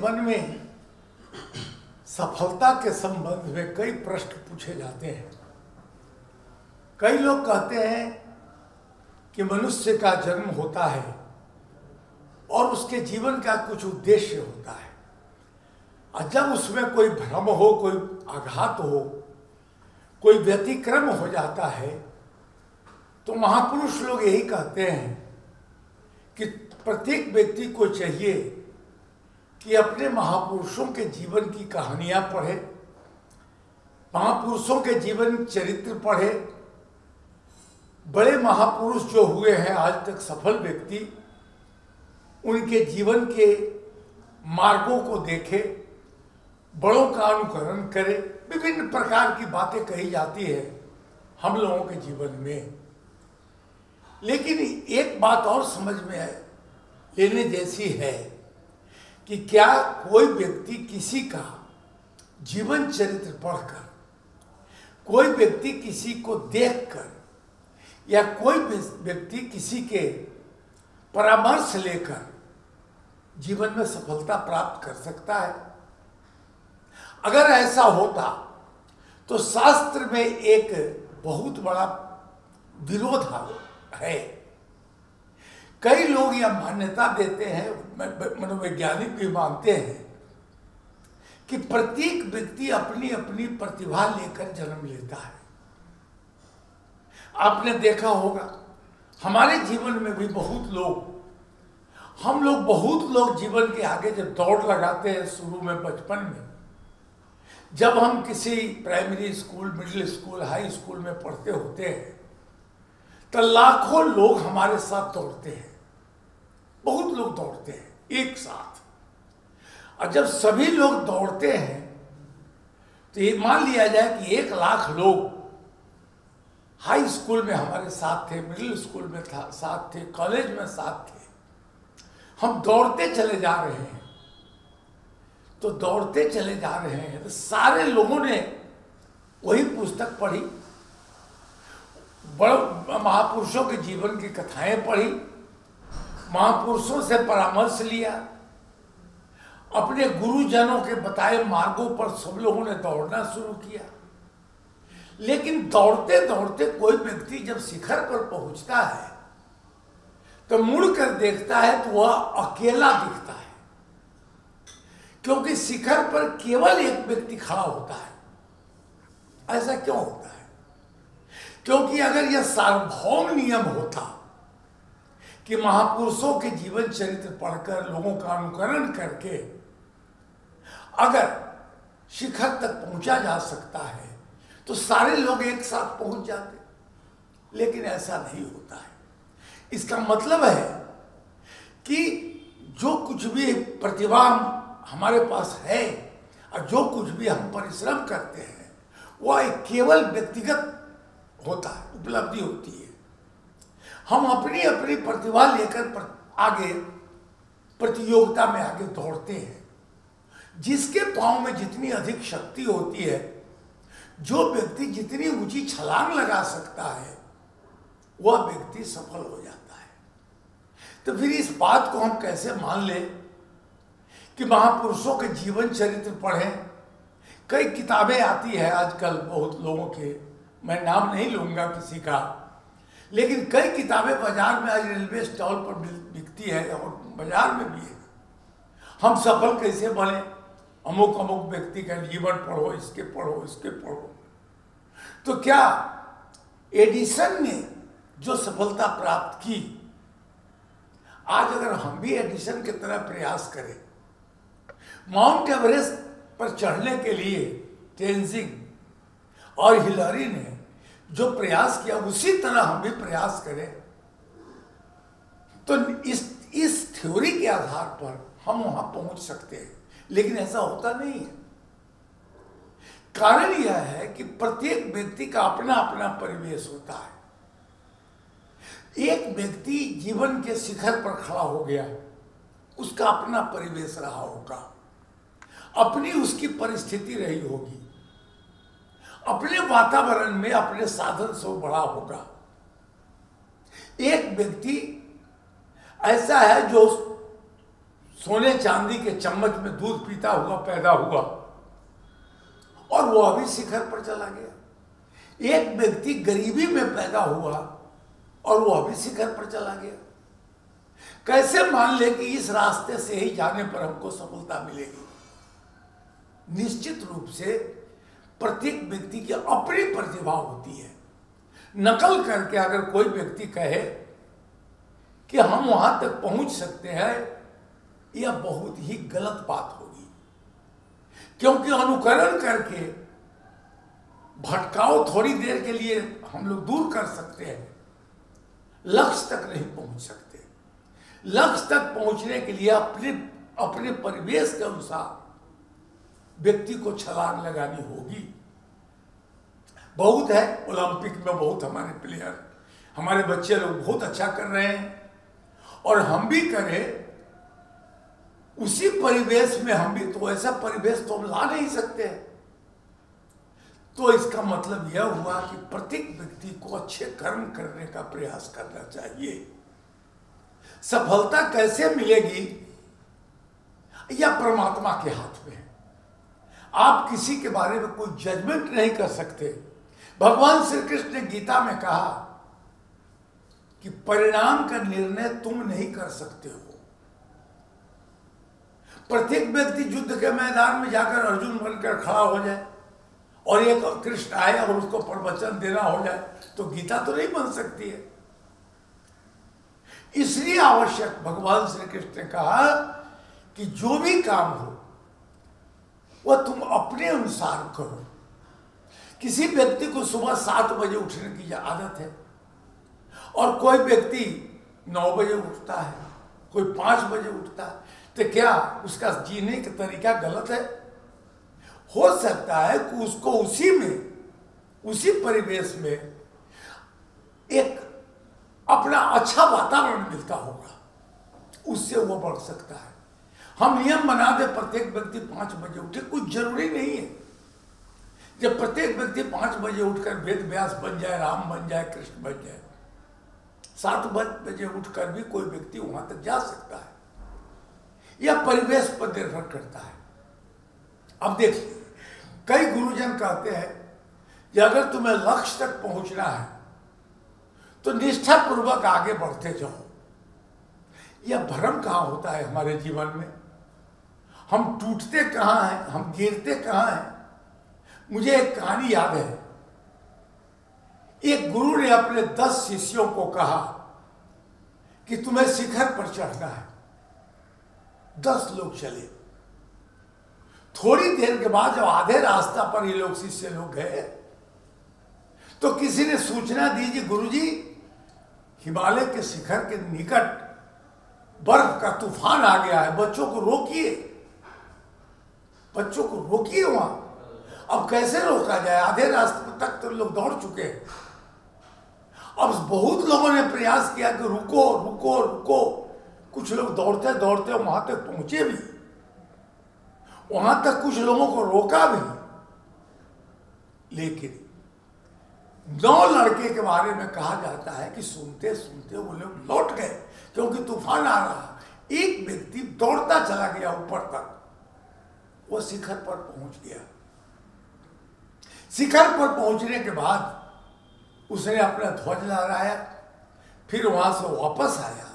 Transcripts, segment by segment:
जीवन में सफलता के संबंध में कई प्रश्न पूछे जाते हैं। कई लोग कहते हैं कि मनुष्य का जन्म होता है और उसके जीवन का कुछ उद्देश्य होता है, और जब उसमें कोई भ्रम हो, कोई आघात हो, कोई व्यतिक्रम हो जाता है, तो महापुरुष लोग यही कहते हैं कि प्रत्येक व्यक्ति को चाहिए कि अपने महापुरुषों के जीवन की कहानियां पढ़े, महापुरुषों के जीवन चरित्र पढ़े। बड़े महापुरुष जो हुए हैं आज तक सफल व्यक्ति, उनके जीवन के मार्गों को देखे, बड़ों का अनुकरण करे। विभिन्न प्रकार की बातें कही जाती है हम लोगों के जीवन में, लेकिन एक बात और समझ में लेने जैसी है कि क्या कोई व्यक्ति किसी का जीवन चरित्र पढ़कर, कोई व्यक्ति किसी को देखकर, या कोई व्यक्ति किसी के परामर्श लेकर जीवन में सफलता प्राप्त कर सकता है? अगर ऐसा होता तो शास्त्र में एक बहुत बड़ा विरोध है। कई लोग यह मान्यता देते हैं, मनोवैज्ञानिक भी मानते हैं, कि प्रत्येक व्यक्ति अपनी अपनी प्रतिभा लेकर जन्म लेता है। आपने देखा होगा हमारे जीवन में भी बहुत लोग जीवन के आगे जब दौड़ लगाते हैं, शुरू में बचपन में जब हम किसी primary school, middle school, high school में पढ़ते होते हैं, तो लाखों लोग हमारे साथ दौड़ते हैं, बहुत लोग दौड़ते हैं एक साथ। और जब सभी लोग दौड़ते हैं तो ये मान लिया जाए कि 1 लाख लोग हाई स्कूल में हमारे साथ थे, मिडिल स्कूल में साथ थे, कॉलेज में साथ थे। हम दौड़ते चले जा रहे हैं, तो दौड़ते चले जा रहे हैं तो सारे लोगों ने वही पुस्तक पढ़ी, बड़े महापुरुषों के जीवन की कथाएं पढ़ी, महापुरुषों से परामर्श लिया, अपने गुरुजनों के बताए मार्गों पर सब लोगों ने दौड़ना शुरू किया। लेकिन दौड़ते दौड़ते कोई व्यक्ति जब शिखर पर पहुंचता है तो मुड़कर देखता है तो वह अकेला दिखता है, क्योंकि शिखर पर केवल एक व्यक्ति खड़ा होता है। ऐसा क्यों होता है? क्योंकि अगर यह सार्वभौम नियम होता कि महापुरुषों के जीवन चरित्र पढ़कर, लोगों का अनुकरण करके अगर शिखर तक पहुंचा जा सकता है, तो सारे लोग एक साथ पहुंच जाते, लेकिन ऐसा नहीं होता है। इसका मतलब है कि जो कुछ भी प्रतिभा हमारे पास है और जो कुछ भी हम परिश्रम करते हैं, वह एक केवल व्यक्तिगत होता है, उपलब्धि होती है। हम अपनी अपनी प्रतिभा लेकर आगे प्रतियोगिता में आगे दौड़ते हैं। जिसके पांव में जितनी अधिक शक्ति होती है, जो व्यक्ति जितनी ऊंची छलांग लगा सकता है, वह व्यक्ति सफल हो जाता है। तो फिर इस बात को हम कैसे मान लें कि महापुरुषों के जीवन चरित्र पढ़ें? कई किताबें आती है आजकल बहुत लोगों के, मैं नाम नहीं लूंगा किसी का, लेकिन कई किताबें बाजार में आज रेलवे स्टॉल पर बिकती है और बाजार में भी है। हम सफल कैसे बने, अमुक अमुक व्यक्ति का जीवन पढ़ो, इसके पढ़ो, इसके पढ़ो। तो क्या एडिसन ने जो सफलता प्राप्त की, आज अगर हम भी एडिसन की तरह प्रयास करें, माउंट एवरेस्ट पर चढ़ने के लिए तेनजिंग और हिलारी ने जो प्रयास किया, उसी तरह हम भी प्रयास करें, तो इस थ्योरी के आधार पर हम वहां पहुंच सकते हैं। लेकिन ऐसा होता नहीं है। कारण यह है कि प्रत्येक व्यक्ति का अपना अपना परिवेश होता है। एक व्यक्ति जीवन के शिखर पर खड़ा हो गया, उसका अपना परिवेश रहा होगा, अपनी उसकी परिस्थिति रही होगी, अपने वातावरण में अपने साधन से बड़ा होगा। एक व्यक्ति ऐसा है जो सोने चांदी के चम्मच में दूध पीता हुआ पैदा हुआ और वो अभी शिखर पर चला गया। एक व्यक्ति गरीबी में पैदा हुआ और वो अभी शिखर पर चला गया। कैसे मान ले कि इस रास्ते से ही जाने पर हमको सफलता मिलेगी? निश्चित रूप से प्रत्येक व्यक्ति की अपनी प्रतिभा होती है। नकल करके अगर कोई व्यक्ति कहे कि हम वहां तक पहुंच सकते हैं, यह बहुत ही गलत बात होगी, क्योंकि अनुकरण करके भटकाव थोड़ी देर के लिए हम लोग दूर कर सकते हैं, लक्ष्य तक नहीं पहुंच सकते। लक्ष्य तक पहुंचने के लिए अपने परिवेश के अनुसार व्यक्ति को छलांग लगानी होगी। बहुत है, ओलंपिक में बहुत हमारे प्लेयर, हमारे बच्चे लोग बहुत अच्छा कर रहे हैं, और हम भी करें उसी परिवेश में, हम भी तो ऐसा परिवेश तो हम ला नहीं सकते। तो इसका मतलब यह हुआ कि प्रत्येक व्यक्ति को अच्छे कर्म करने का प्रयास करना चाहिए। सफलता कैसे मिलेगी यह परमात्मा के हाथ में है। आप किसी के बारे में कोई जजमेंट नहीं कर सकते। भगवान श्री कृष्ण ने गीता में कहा कि परिणाम का निर्णय तुम नहीं कर सकते हो। प्रत्येक व्यक्ति युद्ध के मैदान में जाकर अर्जुन बनकर खड़ा हो जाए और एक कृष्ण आए और उसको प्रवचन देना हो जाए तो गीता तो नहीं बन सकती है। इसलिए आवश्यक भगवान श्री कृष्ण ने कहा कि जो भी काम हो वह तुम अपने अनुसार करो। किसी व्यक्ति को सुबह 7 बजे उठने की आदत है और कोई व्यक्ति 9 बजे उठता है, कोई 5 बजे उठता है, तो क्या उसका जीने का तरीका गलत है? हो सकता है कि उसको उसी परिवेश में एक अपना अच्छा वातावरण मिलता होगा, उससे वो बढ़ सकता है। हम नियम बना दे प्रत्येक व्यक्ति 5 बजे उठे, कुछ जरूरी नहीं है। जब प्रत्येक व्यक्ति 5 बजे उठकर वेद व्यास बन जाए, राम बन जाए, कृष्ण बन जाए, 7 बजे उठकर भी कोई व्यक्ति वहां तक जा सकता है। यह परिवेश पर निर्भर करता है। अब देखिए, कई गुरुजन कहते हैं कि अगर तुम्हें लक्ष्य तक पहुंचना है तो निष्ठा पूर्वक आगे बढ़ते जाओ। यह भ्रम कहाँ होता है हमारे जीवन में? हम टूटते कहाँ हैं, हम गिरते कहाँ हैं? मुझे एक कहानी याद है। एक गुरु ने अपने 10 शिष्यों को कहा कि तुम्हें शिखर पर चढ़ना है। 10 लोग चले। थोड़ी देर के बाद जब आधे रास्ता पर ये लोग शिष्य लोग गए तो किसी ने सूचना दी कि गुरुजी, हिमालय के शिखर के निकट बर्फ का तूफान आ गया है, बच्चों को रोकिए, बच्चों को रोकिए वहां। अब कैसे रोका जाए? आधे रास्ते तक तो लोग दौड़ चुके हैं। अब बहुत लोगों ने प्रयास किया कि रुको रुको रुको। कुछ लोग दौड़ते दौड़ते वहां तक पहुंचे भी, वहां तक कुछ लोगों को रोका भी, लेकिन 9 लड़के के बारे में कहा जाता है कि सुनते सुनते वो लोग लौट गए क्योंकि तूफान आ रहा। एक व्यक्ति दौड़ता चला गया ऊपर तक, वो शिखर पर पहुंच गया। शिखर पर पहुंचने के बाद उसने अपना ध्वज लहराया, फिर वहां से वापस आया।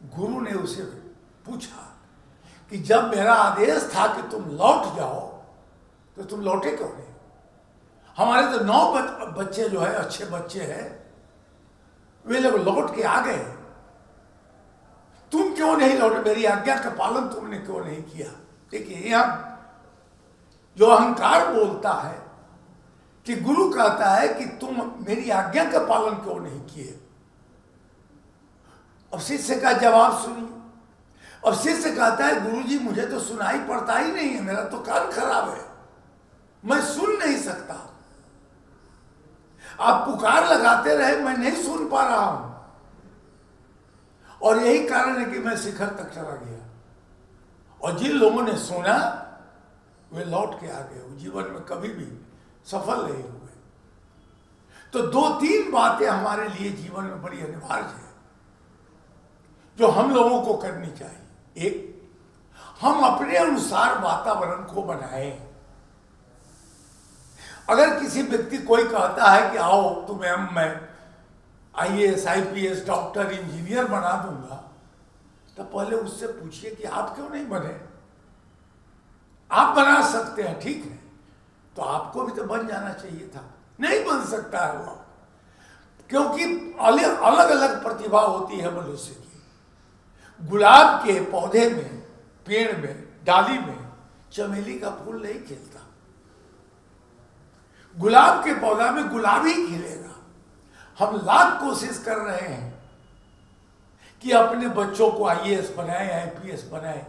गुरु ने उसे पूछा कि जब मेरा आदेश था कि तुम लौट जाओ तो तुम लौटे क्यों नहीं? हमारे तो 9 बच्चे जो है, अच्छे बच्चे हैं, वे लोग लौट के आ गए, तुम क्यों नहीं लौटे? मेरी आज्ञा का पालन तुमने क्यों नहीं किया? देखिए, यहां जो अहंकार बोलता है कि गुरु कहता है कि तुम मेरी आज्ञा का पालन क्यों नहीं किए। अब शिष्य का जवाब सुनिए। अब शिष्य कहता है गुरुजी, मुझे तो सुनाई पड़ता ही नहीं है, मेरा तो कान खराब है, मैं सुन नहीं सकता। आप पुकार लगाते रहे, मैं नहीं सुन पा रहा हूं, और यही कारण है कि मैं शिखर तक चला गया। और जिन लोगों ने सुना वे लौट के आ गए, वो जीवन में कभी भी सफल नहीं हुए। तो 2-3 बातें हमारे लिए जीवन में बड़ी अनिवार्य है जो हम लोगों को करनी चाहिए। एक, हम अपने अनुसार वातावरण को बनाएं। अगर किसी व्यक्ति कोई कहता है कि आओ तुम्हें मैं IAS IPS डॉक्टर इंजीनियर बना दूंगा, तो पहले उससे पूछिए कि आप क्यों नहीं बने। आप बना सकते हैं, ठीक है, तो आपको भी तो बन जाना चाहिए था। नहीं बन सकता है वो, क्योंकि अलग अलग प्रतिभा होती है मनुष्य की। गुलाब के पौधे में, पेड़ में, डाली में चमेली का फूल नहीं खिलता। गुलाब के पौधा में गुलाब ही खिलेगा। हम लाख कोशिश कर रहे हैं कि अपने बच्चों को IAS बनाए, IPS बनाए,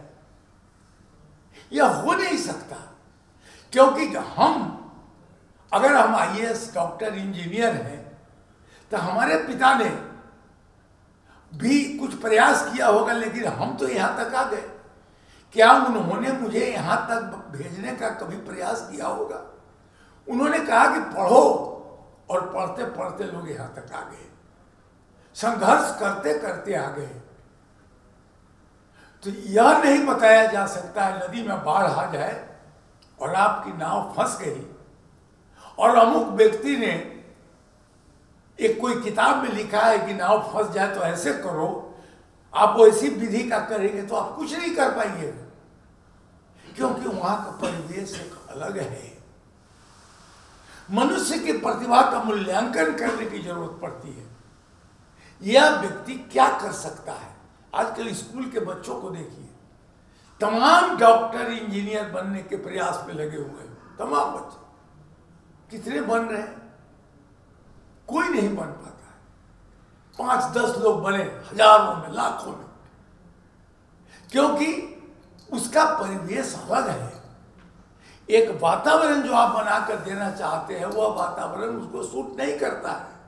यह हो नहीं सकता। क्योंकि अगर हम IAS डॉक्टर इंजीनियर हैं, तो हमारे पिता ने भी कुछ प्रयास किया होगा, लेकिन हम तो यहां तक आ गए। क्या उन्होंने मुझे यहां तक भेजने का कभी प्रयास किया होगा? उन्होंने कहा कि पढ़ो, और पढ़ते पढ़ते लोग यहां तक आ गए, संघर्ष करते करते आ गए। तो यह नहीं बताया जा सकता है नदी में बाढ़ आ जाए और आपकी नाव फंस गई, और अमुक व्यक्ति ने एक कोई किताब में लिखा है कि नाव फंस जाए तो ऐसे करो, आप वैसी विधि का करेंगे तो आप कुछ नहीं कर पाइएगा, क्योंकि वहां का परिवेश एक अलग है। मनुष्य की प्रतिभा का मूल्यांकन करने की जरूरत पड़ती है। यह व्यक्ति क्या कर सकता है। आजकल स्कूल के बच्चों को देखिए, तमाम डॉक्टर इंजीनियर बनने के प्रयास में लगे हुए हैं। तमाम बच्चे कितने बन रहे हैं? कोई नहीं बन पाता है। 5-10 लोग बने, हजारों में, लाखों में, क्योंकि उसका परिवेश अलग है। एक वातावरण जो आप बनाकर देना चाहते हैं, वह वातावरण उसको सूट नहीं करता है।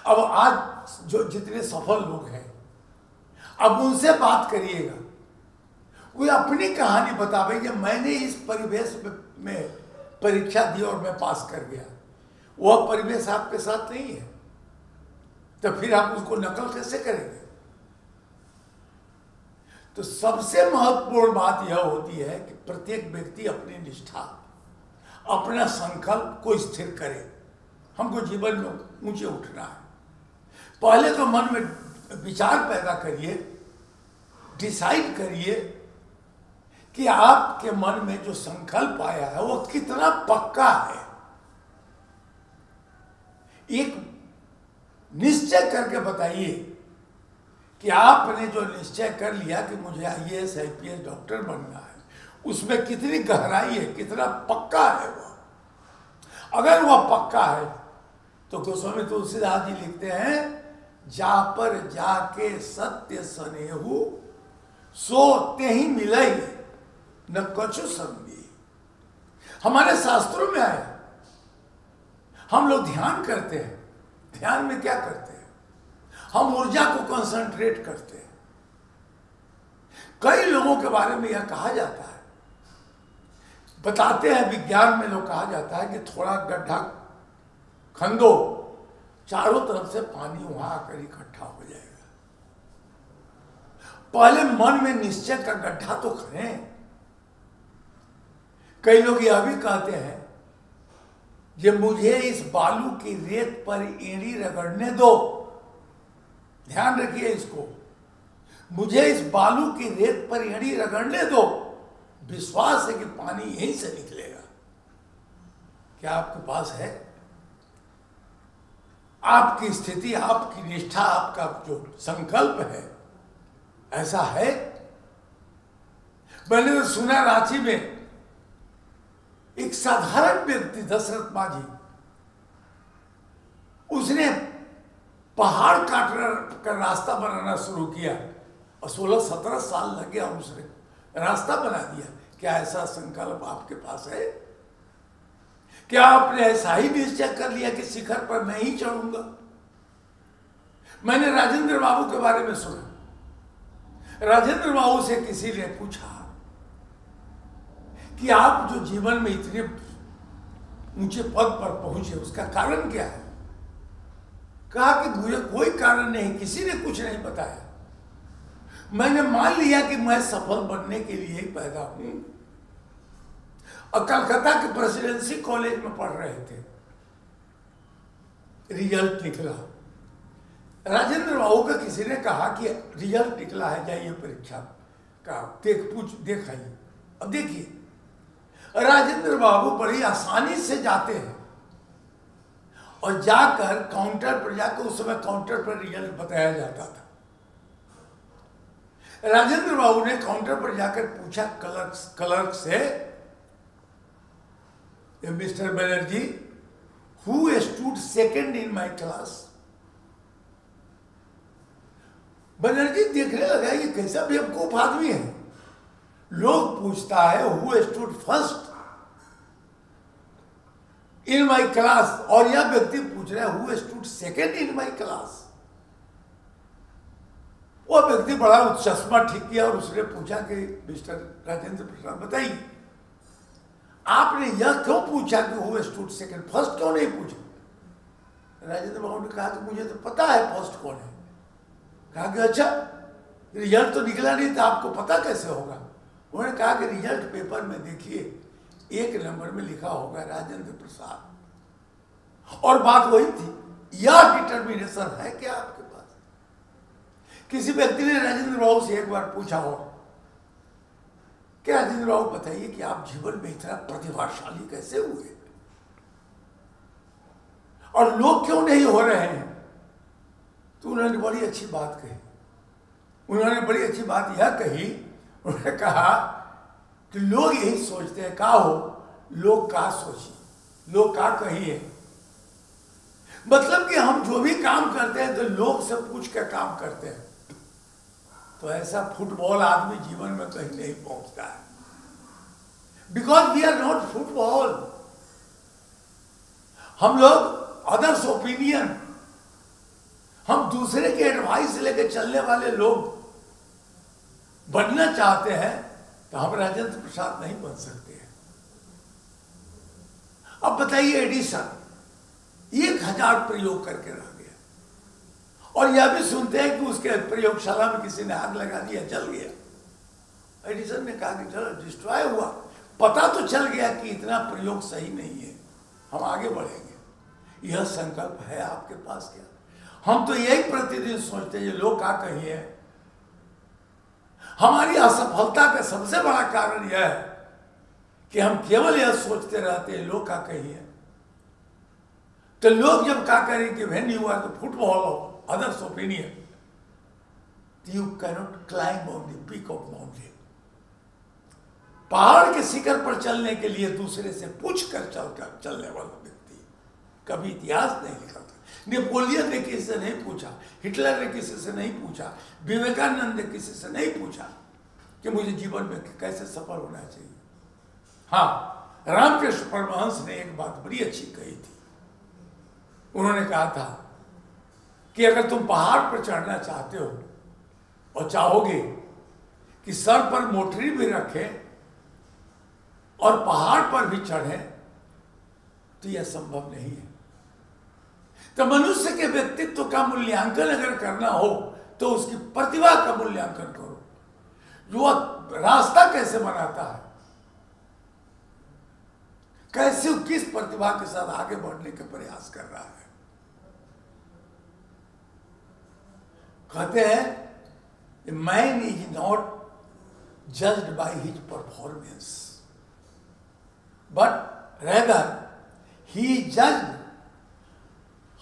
अब आज जो जितने सफल लोग हैं, अब उनसे बात करिएगा, वो अपनी कहानी बतावेंगे। मैंने इस परिवेश में परीक्षा दी और मैं पास कर गया। वह परिवेश आपके साथ नहीं है, तो फिर आप उसको नकल कैसे करेंगे? तो सबसे महत्वपूर्ण बात यह होती है कि प्रत्येक व्यक्ति अपनी निष्ठा, अपना संकल्प को स्थिर करे। हमको जीवन में ऊंचे उठना है। पहले तो मन में विचार पैदा करिए, डिसाइड करिए कि आपके मन में जो संकल्प आया है वो कितना पक्का है। एक निश्चय करके बताइए कि आपने जो निश्चय कर लिया कि मुझे IAS IPS डॉक्टर बनना है, उसमें कितनी गहराई है, कितना पक्का है वह। अगर वह पक्का है तो गोस्वामी तुलसीदास जी लिखते हैं, जा पर जाके सत्य सनेहु, सो ते ही मिले न कछु संगी। हमारे शास्त्रों में आया। हम लोग ध्यान करते हैं। ध्यान में क्या करते हैं? हम ऊर्जा को कंसंट्रेट करते हैं। कई लोगों के बारे में यह कहा जाता है, बताते हैं, विज्ञान में लोग कहा जाता है कि थोड़ा गड्ढा खंदो, चारों तरफ से पानी वहां आकर इकट्ठा हो जाएगा। पहले मन में निश्चय का गड्ढा तो खनें। कई लोग यह भी कहते हैं कि मुझे इस बालू की रेत पर एड़ी रगड़ने दो। ध्यान रखिए इसको, मुझे इस बालू की रेत पर एड़ी रगड़ने दो, विश्वास है कि पानी यहीं से निकलेगा। क्या आपके पास है? आपकी स्थिति, आपकी निष्ठा, आपका जो संकल्प है, ऐसा है? मैंने तो सुना रांची में एक साधारण व्यक्ति दशरथ माझी, उसने पहाड़ काट कर रास्ता बनाना शुरू किया और 16-17 साल लग गया, उसने रास्ता बना दिया। क्या ऐसा संकल्प आपके पास है? क्या आपने ऐसा ही निश्चय कर लिया कि शिखर पर मैं ही चढ़ूंगा? मैंने राजेंद्र बाबू के बारे में सुना। राजेंद्र बाबू से किसी ने पूछा कि आप जो जीवन में इतने ऊंचे पद पर पहुंचे, उसका कारण क्या है? कहा कि मुझे कोई कारण नहीं, किसी ने कुछ नहीं बताया। मैंने मान लिया कि मैं सफल बनने के लिए ही पैदा हूं। और कलकत्ता के प्रेसिडेंसी कॉलेज में पढ़ रहे थे, रिजल्ट निकला। राजेंद्र बाबू का किसी ने कहा कि रिजल्ट निकला है, जाइए परीक्षा का देख आइए। अब देखिए राजेंद्र बाबू बड़ी आसानी से जाते हैं और जाकर काउंटर पर जाकर, उस समय काउंटर पर रिजल्ट बताया जाता था। राजेंद्र बाबू ने काउंटर पर जाकर पूछा क्लर्क से, mister Banerjee, who stood second in my class? Banerjee देखने लगा ये कैसा बेवकूफ आदमी है। लोग पूछता है who stood first in my class, और यह व्यक्ति पूछ रहा है who stood second in my class. वो व्यक्ति बड़ा चश्मा ठीक किया और उसने पूछा कि मिस्टर राजेंद्र प्रसाद बताइए, आपने यह क्यों पूछा कि हु स्टूड सेकंड, फर्स्ट क्यों नहीं पूछा? राजेंद्र बाबू ने कहा कि मुझे तो पता है फर्स्ट कौन है। कहा कि अच्छा, रिजल्ट तो निकला नहीं था, आपको पता कैसे होगा? उन्होंने कहा कि रिजल्ट पेपर में देखिए, 1 नंबर में लिखा होगा राजेंद्र प्रसाद। और बात वही थी। यह डिटर्मिनेशन है क्या आपके पास? किसी व्यक्ति ने राजेंद्र बाबू से एक बार पूछा हो कि राजेंद्र बाबू बताइए कि आप जीवन में इतना प्रतिभाशाली कैसे हुए और लोग क्यों नहीं हो रहे हैं? तो उन्होंने बड़ी अच्छी बात कही। उन्होंने बड़ी अच्छी बात यह कही, उन्होंने कहा कि लोग यही सोचते हैं, का हो लोग का सोचिए, लोग का कहिए। मतलब कि हम जो भी काम करते हैं तो लोग से पूछ कर काम करते हैं। तो ऐसा फुटबॉल आदमी जीवन में कहीं नहीं पहुंचता है, because we are not football. हम लोग अदर्स ओपिनियन, हम दूसरे के एडवाइस लेकर चलने वाले लोग बनना चाहते हैं, तो हम राजेंद्र प्रसाद नहीं बन सकते हैं। अब बताइए, एडिसन 1000 प्रयोग करके रह गया, और यह भी सुनते हैं कि उसके प्रयोगशाला में किसी ने आग लगा दिया, जल गया। एडिसन ने कहा कि चलो डिस्ट्रॉय हुआ, पता तो चल गया कि इतना प्रयोग सही नहीं है, हम आगे बढ़ेंगे। यह संकल्प है आपके पास क्या? हम तो यही प्रतिदिन सोचते हैं, लोग क्या कहिए। हमारी असफलता का सबसे बड़ा कारण यह है कि हम केवल यह सोचते रहते हैं, लोग क्या कहिए। तो लोग जब क्या करें कि when you are the football of others opinion, you cannot climb on the peak of mountain. पहाड़ के शिखर पर चलने के लिए दूसरे से पूछ कर चलने वाला व्यक्ति कभी इतिहास नहीं लिखा। नेपोलियन ने किसी से नहीं पूछा, हिटलर ने किसी से नहीं पूछा, विवेकानंद ने किसी से नहीं पूछा कि मुझे जीवन में कैसे सफल होना चाहिए। हाँ, रामकृष्ण परमहंस ने एक बात बड़ी अच्छी कही थी। उन्होंने कहा था कि अगर तुम पहाड़ पर चढ़ना चाहते हो और चाहोगे कि सर पर मोटरी भी रखें और पहाड़ पर भी चढ़े, तो यह संभव नहीं है। तो मनुष्य के व्यक्तित्व का मूल्यांकन अगर करना हो तो उसकी प्रतिभा का मूल्यांकन करो, जो रास्ता कैसे बनाता है, कैसे किस प्रतिभा के साथ आगे बढ़ने का प्रयास कर रहा है। कहते हैं man is not judged by his performance, but rather he judged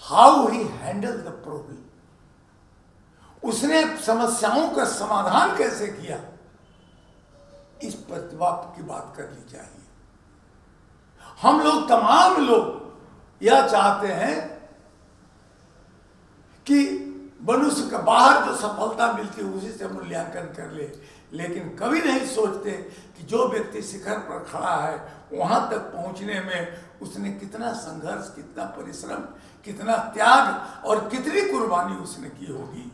how he handle the problem. उसने समस्याओं का समाधान कैसे किया, इस प्रतिभा की बात करनी चाहिए। हम लोग, तमाम लोग यह चाहते हैं कि मनुष्य का बाहर जो सफलता मिलती है उसी से मूल्यांकन कर ले, लेकिन कभी नहीं सोचते कि जो व्यक्ति शिखर पर खड़ा है वहां तक पहुंचने में उसने कितना संघर्ष, कितना परिश्रम, कितना त्याग और कितनी कुर्बानी उसने की होगी।